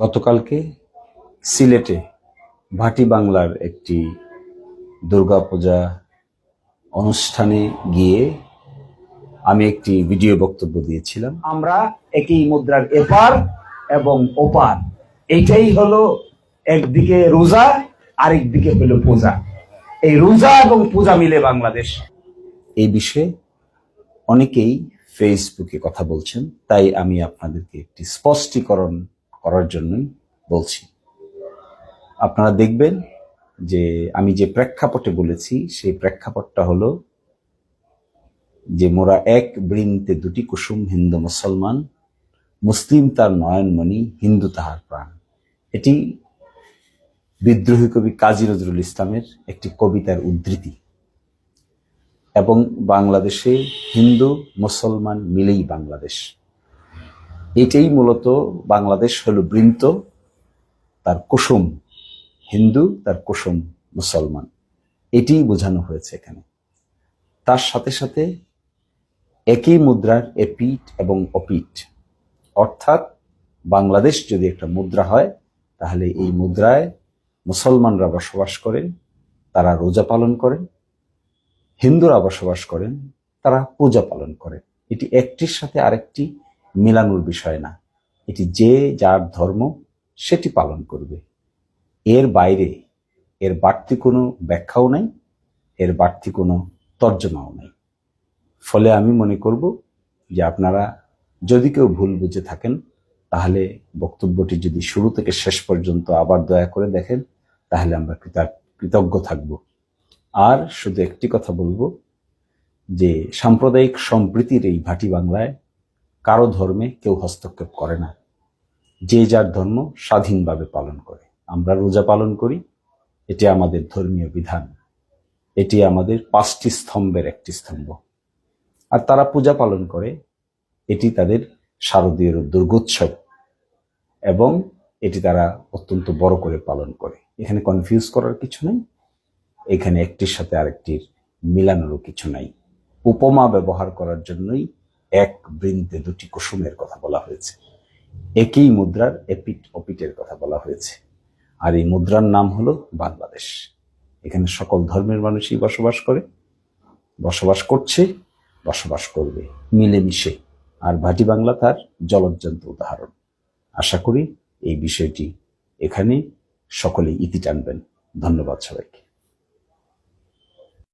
গতকালকে সিলেটে ভাটি বাংলার একটি দুর্গাপূজা অনুষ্ঠানে গিয়ে আমি একটি ভিডিও বক্তব্য দিয়েছিলাম। আমরা একই মুদ্রার এপার এবং ওপার, এইটাই হলো একদিকে রোজা আরেকদিকে হলো পূজা। এই রোজা এবং পূজা মিলে বাংলাদেশ। এই বিষয়ে অনেকেই ফেসবুকে কথা বলছেন, তাই আমি আপনাদেরকে একটি স্পষ্টীকরণ করার জন্যই বলছি। আপনারা দেখবেন যে আমি যে প্রেক্ষাপটে বলেছি সেই প্রেক্ষাপটটা হলো যে মোরা এক বৃন্তে দুটি কুসুম, হিন্দু মুসলমান, মুসলিম তার নয়নমণি, হিন্দু তাহার প্রাণ। এটি বিদ্রোহী কবি কাজী নজরুল ইসলামের একটি কবিতার উদ্ধৃতি। এবং বাংলাদেশে হিন্দু মুসলমান মিলেই বাংলাদেশ। এটাই মূলত বাংলাদেশ হলো বৃন্ত, তার কুসুম হিন্দু, তার কুসুম মুসলমান, এটিই বোঝানো হয়েছে এখানে। তার সাথে সাথে একই মুদ্রার এপিঠ এবং অপিঠ, অর্থাৎ বাংলাদেশ যদি একটা মুদ্রা হয় তাহলে এই মুদ্রায় মুসলমানরা বসবাস করেন, তারা রোজা পালন করেন, হিন্দুরা বসবাস করেন, তারা পূজা পালন করেন। এটি একটির সাথে আরেকটি মিলানোর বিষয় না, এটি যে যার ধর্ম সেটি পালন করবে। এর বাইরে এর বাড়তি কোনো ব্যাখ্যাও নাই, এর বাড়তি কোনো তর্জমাও নাই। ফলে আমি মনে করব যে আপনারা যদি কেউ ভুল বুঝে থাকেন তাহলে বক্তব্যটি যদি শুরু থেকে শেষ পর্যন্ত আবার দয়া করে দেখেন তাহলে আমরা কৃতজ্ঞ থাকব। আর শুধু একটি কথা বলবো যে সাম্প্রদায়িক সম্প্রীতির এই ভাটি বাংলায় কারো ধর্মে কেউ হস্তক্ষেপ করে না, যে যার ধর্ম স্বাধীনভাবে পালন করে। আমরা রোজা পালন করি, এটি আমাদের ধর্মীয় বিধান, এটি আমাদের 5টি স্তম্ভের একটি স্তম্ভ। আর তারা পূজা পালন করে, এটি তাদের শারদীয় দুর্গোৎসব এবং এটি তারা অত্যন্ত বড় করে পালন করে। এখানে কনফিউজ করার কিছু নেই, এখানে একটির সাথে আরেকটির মিলানোরও কিছু নাই। উপমা ব্যবহার করার জন্যই এক বৃন্তে দুটি কুসুমের কথা বলা হয়েছে, একই মুদ্রার এপিঠ অপিঠের কথা বলা হয়েছে। আর এই মুদ্রার নাম হলো বাংলাদেশ। এখানে সকল ধর্মের মানুষই বসবাস করে, বসবাস করছে, বসবাস করবে মিলেমিশে। আর ভাটি বাংলা তার জ্বলজ্জান্ত উদাহরণ। আশা করি এই বিষয়টি এখানে সকলেই ইতি টানবেন। ধন্যবাদ সবাইকে।